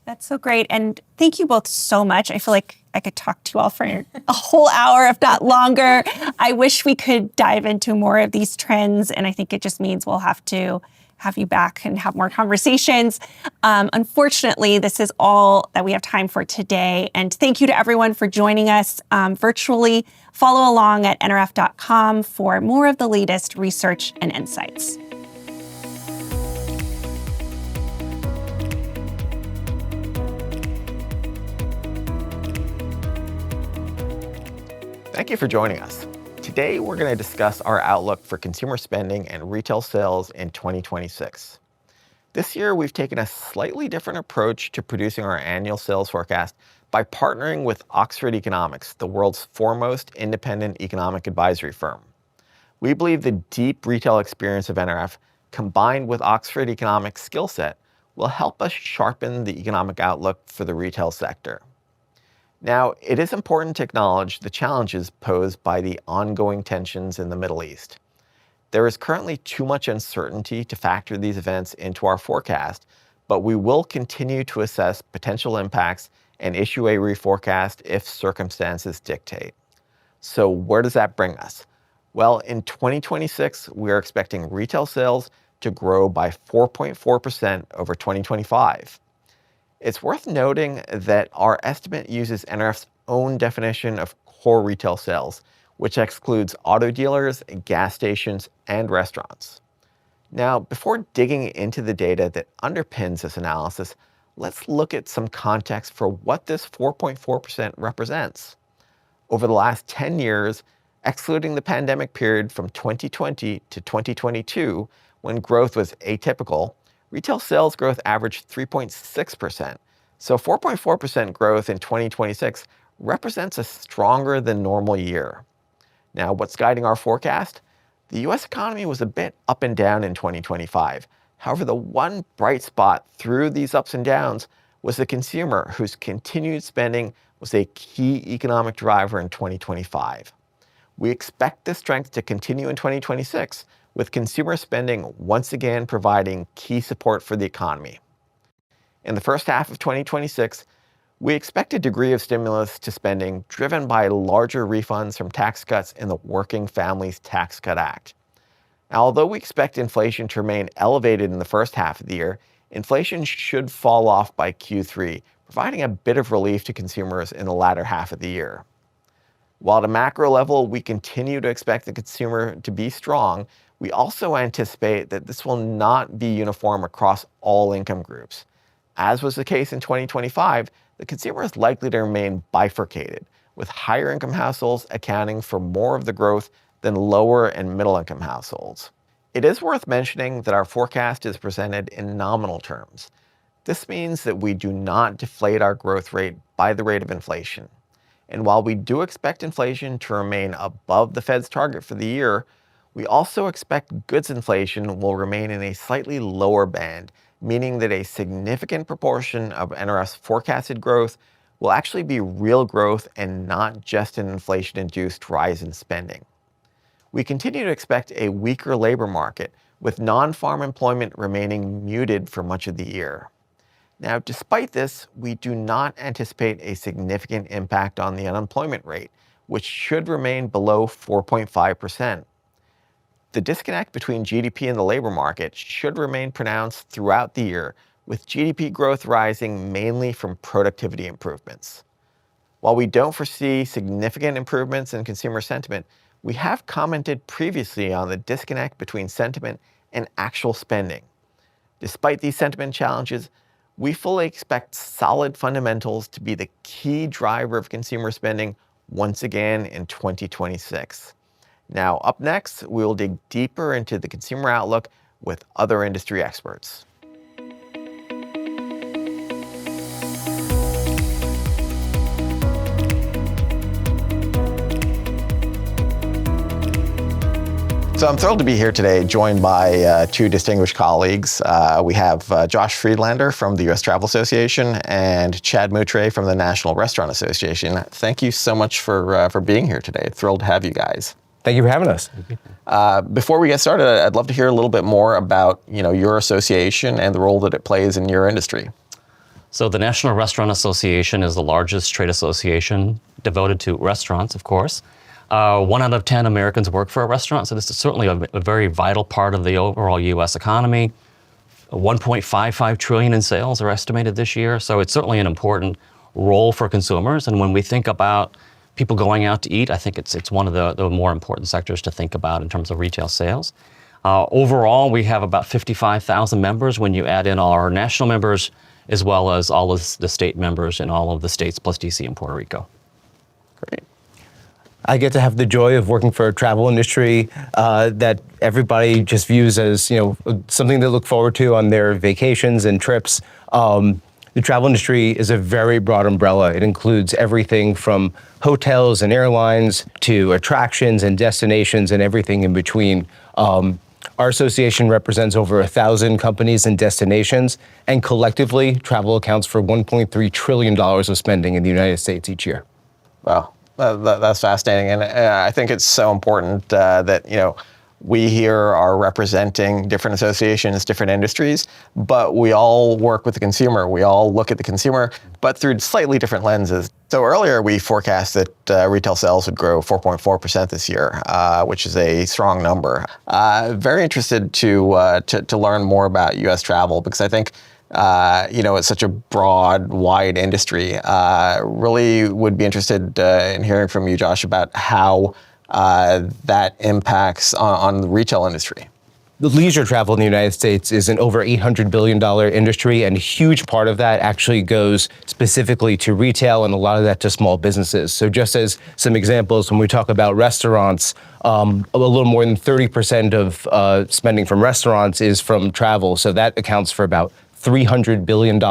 That's so great. And thank you both so much. I feel like I could talk to you all for a whole hour, if not longer. I wish we could dive into more of these trends. And I think it just means we'll have to have you back and have more conversations. Unfortunately, this is all that we have time for today. And thank you to everyone for joining us virtually. Follow along at nrf.com for more of the latest research and insights. Thank you for joining us. Today, we're going to discuss our outlook for consumer spending and retail sales in 2026. This year, we've taken a slightly different approach to producing our annual sales forecast by partnering with Oxford Economics, the world's foremost independent economic advisory firm. We believe the deep retail experience of NRF, combined with Oxford Economics' skill set, will help us sharpen the economic outlook for the retail sector. Now, it is important to acknowledge the challenges posed by the ongoing tensions in the Middle East. There is currently too much uncertainty to factor these events into our forecast, but we will continue to assess potential impacts and issue a reforecast if circumstances dictate. So where does that bring us? Well, in 2026, we are expecting retail sales to grow by 4.4% over 2025. It's worth noting that our estimate uses NRF's own definition of core retail sales, which excludes auto dealers, gas stations, and restaurants. Now, before digging into the data that underpins this analysis, let's look at some context for what this 4.4% represents. Over the last 10 years, excluding the pandemic period from 2020 to 2022, when growth was atypical, retail sales growth averaged 3.6%. So 4.4% growth in 2026 represents a stronger than normal year. Now, what's guiding our forecast? The US economy was a bit up and down in 2025. However, the one bright spot through these ups and downs was the consumer, whose continued spending was a key economic driver in 2025. We expect this strength to continue in 2026, with consumer spending once again providing key support for the economy. In the first half of 2026, we expect a degree of stimulus to spending driven by larger refunds from tax cuts in the Working Families Tax Cut Act. Now, although we expect inflation to remain elevated in the first half of the year, inflation should fall off by Q3, providing a bit of relief to consumers in the latter half of the year. While at a macro level, we continue to expect the consumer to be strong, we also anticipate that this will not be uniform across all income groups. As was the case in 2025, the consumer is likely to remain bifurcated, with higher income households accounting for more of the growth than lower and middle income households. It is worth mentioning that our forecast is presented in nominal terms. This means that we do not deflate our growth rate by the rate of inflation. And while we do expect inflation to remain above the Fed's target for the year, we also expect goods inflation will remain in a slightly lower band, meaning that a significant proportion of NRF's forecasted growth will actually be real growth and not just an inflation-induced rise in spending. We continue to expect a weaker labor market, with non-farm employment remaining muted for much of the year. Now, despite this, we do not anticipate a significant impact on the unemployment rate, which should remain below 4.5%. The disconnect between GDP and the labor market should remain pronounced throughout the year, with GDP growth rising mainly from productivity improvements. While we don't foresee significant improvements in consumer sentiment, we have commented previously on the disconnect between sentiment and actual spending. Despite these sentiment challenges, we fully expect solid fundamentals to be the key driver of consumer spending once again in 2026. Now, up next, we will dig deeper into the consumer outlook with other industry experts. So I'm thrilled to be here today, joined by two distinguished colleagues. We have Josh Friedlander from the U.S. Travel Association and Chad Moutre from the National Restaurant Association. Thank you so much for being here today. Thrilled to have you guys. Thank you for having us. Before we get started, I'd love to hear a little bit more about your association and the role that it plays in your industry. So the National Restaurant Association is the largest trade association devoted to restaurants, of course. 1 out of 10 Americans work for a restaurant, so this is certainly a very vital part of the overall U.S. economy. 1.55 trillion in sales are estimated this year, so it's certainly an important role for consumers. And when we think about people going out to eat, I think it's one of the more important sectors to think about in terms of retail sales. Overall, we have about 55,000 members when you add in all our national members, as well as all of the state members in all of the states plus DC and Puerto Rico. Great. I get to have the joy of working for a travel industry that everybody just views as something to look forward to on their vacations and trips. The travel industry is a very broad umbrella. It includes everything from hotels and airlines to attractions and destinations and everything in between. Our association represents over 1,000 companies and destinations, and collectively, travel accounts for $1.3 trillion of spending in the United States each year. Wow. That's fascinating, and I think it's so important that we here are representing different associations, different industries, but we all work with the consumer. We all look at the consumer, but through slightly different lenses. So earlier we forecast that retail sales would grow 4.4% this year, which is a strong number. Very interested to learn more about U.S. travel, because I think it's such a broad, wide industry. Really would be interested in hearing from you, Josh, about how that impacts on the retail industry. The leisure travel in the United States is an over $800 billion industry, and a huge part of that actually goes specifically to retail and a lot of that to small businesses. So just as some examples, when we talk about restaurants, a little more than 30% of spending from restaurants is from travel. So that accounts for about $300 billion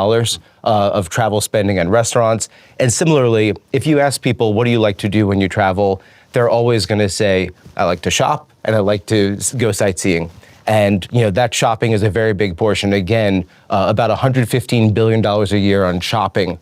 of travel spending on restaurants. And similarly, if you ask people, what do you like to do when you travel? They're always going to say, I like to shop and I like to go sightseeing. And that shopping is a very big portion. Again, about $115 billion a year on shopping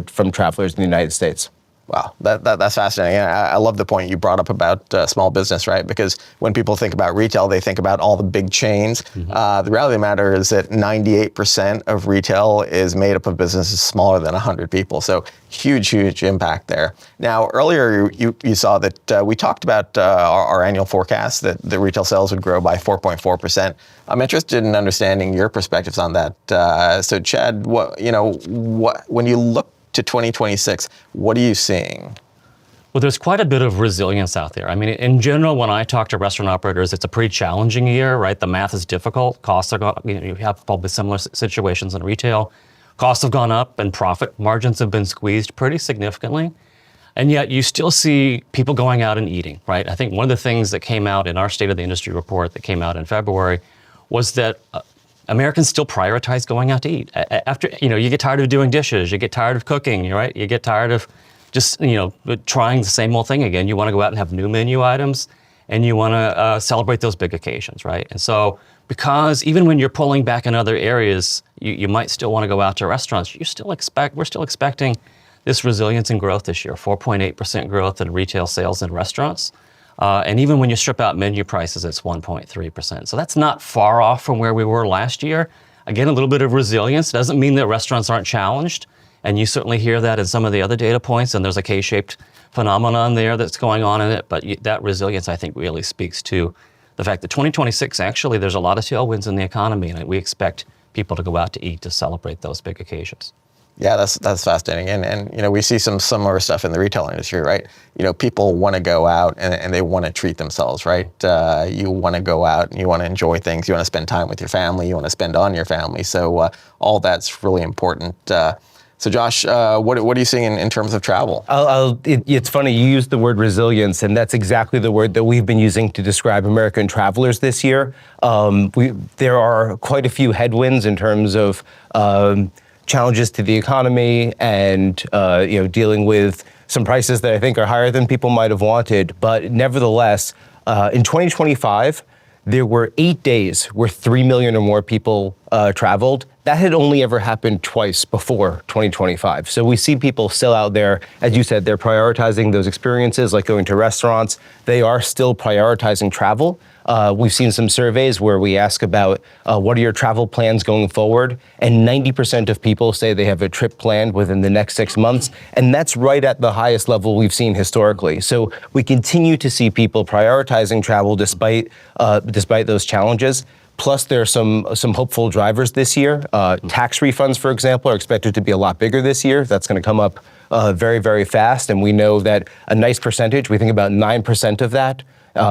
from travelers in the United States. Wow, that's fascinating. I love the point you brought up about small business, right? Because when people think about retail, they think about all the big chains. Mm-hmm. The reality of the matter is that 98% of retail is made up of businesses smaller than 100 people. So huge impact there. Now, earlier you saw that we talked about our annual forecast that the retail sales would grow by 4.4%. I'm interested in understanding your perspectives on that. So Chad, when you look to 2026, what are you seeing? Well, there's quite a bit of resilience out there. I mean, in general, when I talk to restaurant operators, it's a pretty challenging year, right? The math is difficult. Costs are going, you have probably similar situations in retail. Costs have gone up and profit margins have been squeezed pretty significantly. And yet you still see people going out and eating, right? I think one of the things that came out in our State of the Industry report that came out in February was that Americans still prioritize going out to eat. After, you get tired of doing dishes, you get tired of cooking, right? You get tired of just, trying the same old thing again. You want to go out and have new menu items, and you want to celebrate those big occasions, right? And so, because even when you're pulling back in other areas, you might still want to go out to restaurants. We're still expecting this resilience and growth this year, 4.8% growth in retail sales in restaurants. And even when you strip out menu prices, it's 1.3%. So that's not far off from where we were last year. Again, a little bit of resilience doesn't mean that restaurants aren't challenged. And you certainly hear that in some of the other data points, and there's a K-shaped phenomenon there that's going on in it. But that resilience, I think, really speaks to the fact that 2026, actually, there's a lot of tailwinds in the economy, and we expect people to go out to eat to celebrate those big occasions. Yeah, that's fascinating. And we see some similar stuff in the retail industry, right? People want to go out and they want to treat themselves, right? You want to go out and you want to enjoy things. You want to spend time with your family. You want to spend on your family. So all that's really important. So Josh, what are you seeing in terms of travel? It's funny, you used the word resilience, and that's exactly the word that we've been using to describe American travelers this year. There are quite a few headwinds in terms of challenges to the economy and dealing with some prices that I think are higher than people might have wanted. But nevertheless, in 2025, there were 8 days where 3 million or more people traveled. That had only ever happened twice before 2025. So we see people still out there, as you said, they're prioritizing those experiences like going to restaurants. They are still prioritizing travel. We've seen some surveys where we ask about what are your travel plans going forward, and 90% of people say they have a trip planned within the next 6 months, and that's right at the highest level we've seen historically. So we continue to see people prioritizing travel despite those challenges. Plus, there are some hopeful drivers this year. Tax refunds, for example, are expected to be a lot bigger this year. That's going to come up very, very fast, and we know that a nice percentage, we think about 9% of that,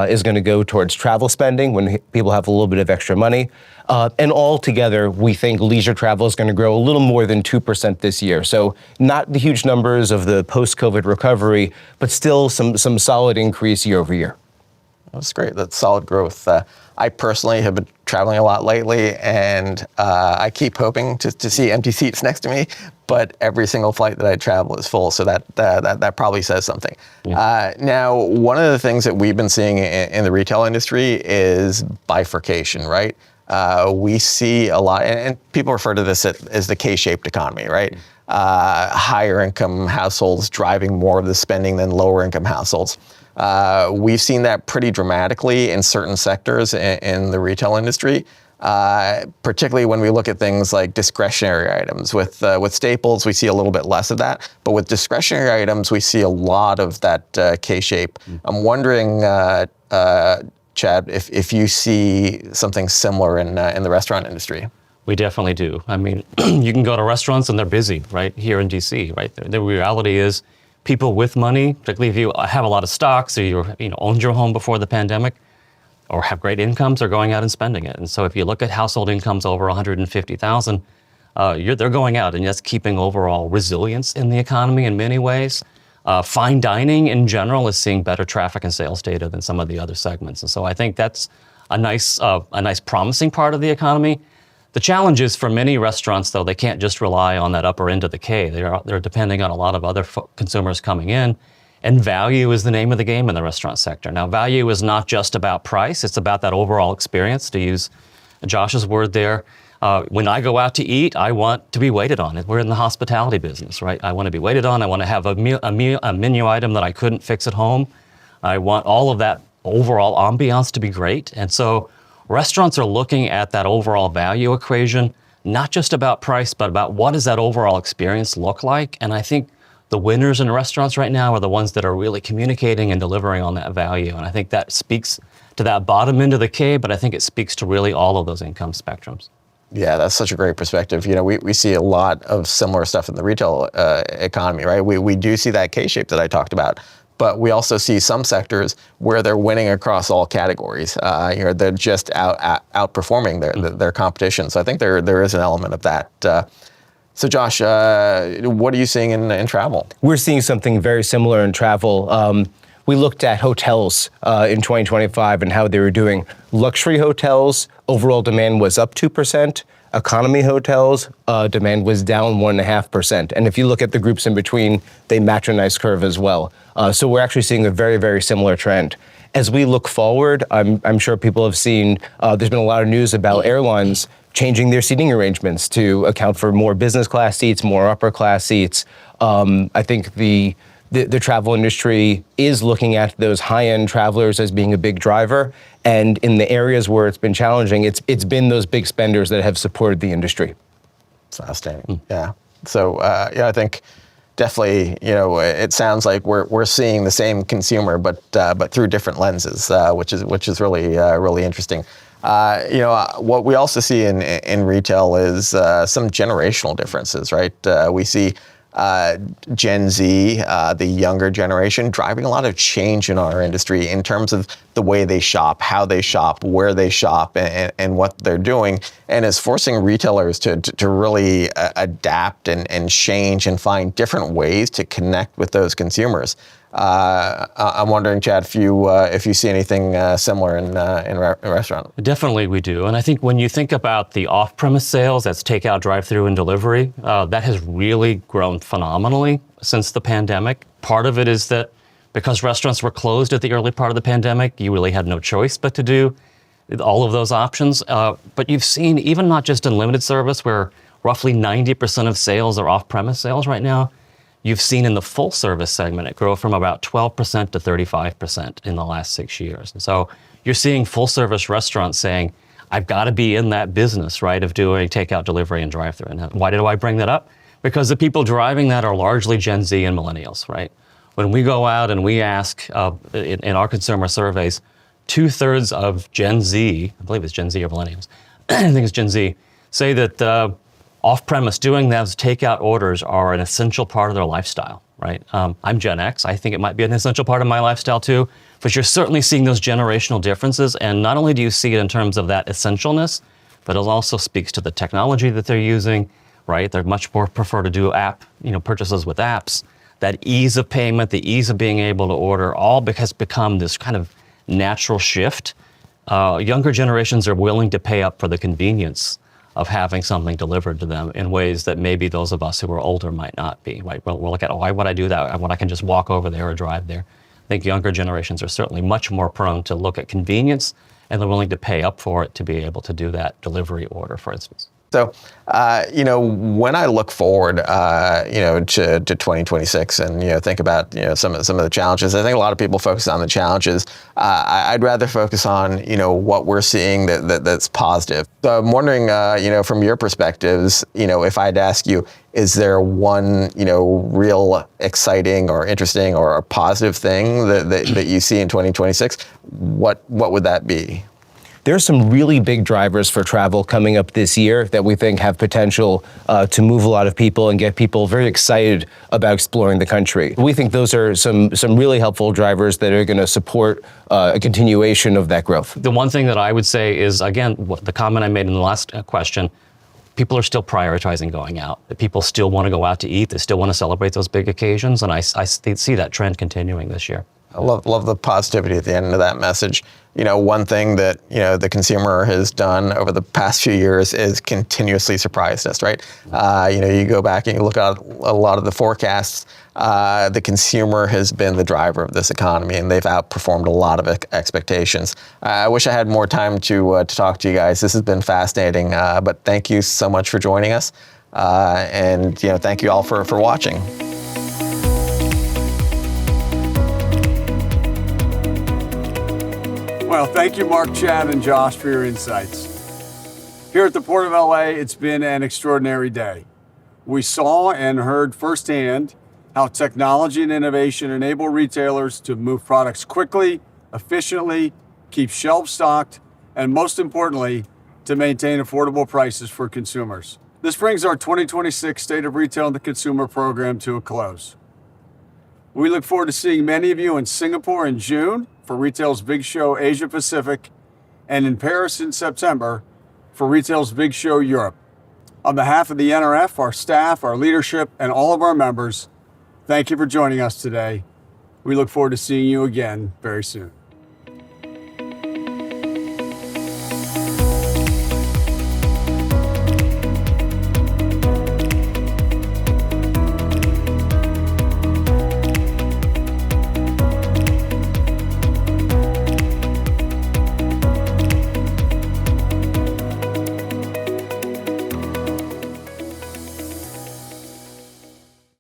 is going to go towards travel spending when people have a little bit of extra money. And altogether, we think leisure travel is going to grow a little more than 2% this year. So not the huge numbers of the post-COVID recovery, but still some solid increase year over year. That's great. That's solid growth. I personally have been traveling a lot lately, and I keep hoping to see empty seats next to me, but every single flight that I travel is full, so that probably says something. Yeah. Now, one of the things that we've been seeing in the retail industry is bifurcation, right? We see a lot, and people refer to this as the K-shaped economy, right? Higher income households driving more of the spending than lower income households. We've seen that pretty dramatically in certain sectors in the retail industry, particularly when we look at things like discretionary items. With staples, we see a little bit less of that, but with discretionary items, we see a lot of that K-shape. I'm wondering, Chad, if you see something similar in the restaurant industry. We definitely do. I mean, you can go to restaurants and they're busy, right, here in DC, right? The reality is, people with money, particularly if you have a lot of stocks or you owned your home before the pandemic or have great incomes, are going out and spending it. And so if you look at household incomes over $150,000, they're going out, and that's keeping overall resilience in the economy in many ways. Fine dining in general is seeing better traffic and sales data than some of the other segments. And so I think that's a nice promising part of the economy. The challenge is for many restaurants, though, they can't just rely on that upper end of the K. They're depending on a lot of other consumers coming in, and value is the name of the game in the restaurant sector. Now, value is not just about price. It's about that overall experience, to use Josh's word there. When I go out to eat, I want to be waited on. We're in the hospitality business, right? I want to be waited on. I want to have a menu item that I couldn't fix at home. I want all of that overall ambiance to be great. And so restaurants are looking at that overall value equation, not just about price, but about what does that overall experience look like. And I think the winners in restaurants right now are the ones that are really communicating and delivering on that value. And I think that speaks to that bottom end of the K, but I think it speaks to really all of those income spectrums. Yeah, that's such a great perspective. We see a lot of similar stuff in the retail economy, right? We do see that K-shape that I talked about. But we also see some sectors where they're winning across all categories. They're just outperforming their competition. So I think there is an element of that. So Josh, what are you seeing in travel? We're seeing something very similar in travel. we looked at hotels in 2025 and how they were doing. Luxury hotels, overall demand was up 2%. Economy hotels, demand was down 1.5%. And if you look at the groups in between, they match a nice curve as well. So we're actually seeing a very, very similar trend. As we look forward, I'm sure people have seen, there's been a lot of news about airlines changing their seating arrangements to account for more business class seats, more upper class seats. I think the travel industry is looking at those high-end travelers as being a big driver. And in the areas where it's been challenging, it's been those big spenders that have supported the industry. It's outstanding. Yeah. So I think definitely, it sounds like we're seeing the same consumer, but through different lenses, which is really interesting. What we also see in retail is some generational differences, right? We see Gen Z, the younger generation, driving a lot of change in our industry in terms of the way they shop, how they shop, where they shop, and what they're doing, and is forcing retailers to really adapt and change and find different ways to connect with those consumers. I'm wondering, Chad, if you see anything similar in restaurant. Definitely we do. And I think when you think about the off-premise sales, that's takeout, drive-through, and delivery, that has really grown phenomenally since the pandemic. Part of it is that because restaurants were closed at the early part of the pandemic, you really had no choice but to do all of those options. But you've seen, even not just in limited service, where roughly 90% of sales are off-premise sales right now, you've seen in the full service segment it grow from about 12% to 35% in the last 6 years. And so you're seeing full service restaurants saying, I've got to be in that business, right, of doing takeout, delivery, and drive-through. And why do I bring that up? Because the people driving that are largely Gen Z and millennials, right? When we go out and we ask in our consumer surveys, 2/3 of Gen Z, I believe it's Gen Z or millennials, I think it's Gen Z, say that off-premise, doing those takeout orders are an essential part of their lifestyle, right? I'm Gen X. I think it might be an essential part of my lifestyle too, but you're certainly seeing those generational differences. And not only do you see it in terms of that essentialness, but it also speaks to the technology that they're using, right? They're much more prefer to do purchases with apps. That ease of payment, the ease of being able to order, all has become this kind of natural shift. Younger generations are willing to pay up for the convenience of having something delivered to them in ways that maybe those of us who are older might not be, right? We'll look at, why would I do that when I can just walk over there or drive there? I think younger generations are certainly much more prone to look at convenience, and they're willing to pay up for it to be able to do that delivery order, for instance. So, when I look forward, to 2026 and, think about, some of the challenges, I think a lot of people focus on the challenges. I'd rather focus on, what we're seeing that's positive. So I'm wondering, from your perspectives, if I'd ask you, is there one, real exciting or interesting or a positive thing that you see in 2026? What would that be? There's some really big drivers for travel coming up this year that we think have potential to move a lot of people and get people very excited about exploring the country. We think those are some really helpful drivers that are going to support a continuation of that growth. The one thing that I would say is, again, the comment I made in the last question, people are still prioritizing going out. People still want to go out to eat. They still want to celebrate those big occasions, and I see that trend continuing this year. I love the positivity at the end of that message. One thing that, the consumer has done over the past few years is continuously surprised us, right? You go back and you look at a lot of the forecasts, the consumer has been the driver of this economy, and they've outperformed a lot of expectations. I wish I had more time to talk to you guys. This has been fascinating, but thank you so much for joining us. And thank you all for watching. Well, thank you, Mark, Chad, and Josh, for your insights. Here at the Port of LA, it's been an extraordinary day. We saw and heard firsthand how technology and innovation enable retailers to move products quickly, efficiently, keep shelves stocked, and most importantly, to maintain affordable prices for consumers. This brings our 2026 State of Retail and the Consumer program to a close. We look forward to seeing many of you in Singapore in June for Retail's Big Show Asia Pacific, and in Paris in September for Retail's Big Show Europe. On behalf of the NRF, our staff, our leadership, and all of our members, thank you for joining us today. We look forward to seeing you again very soon.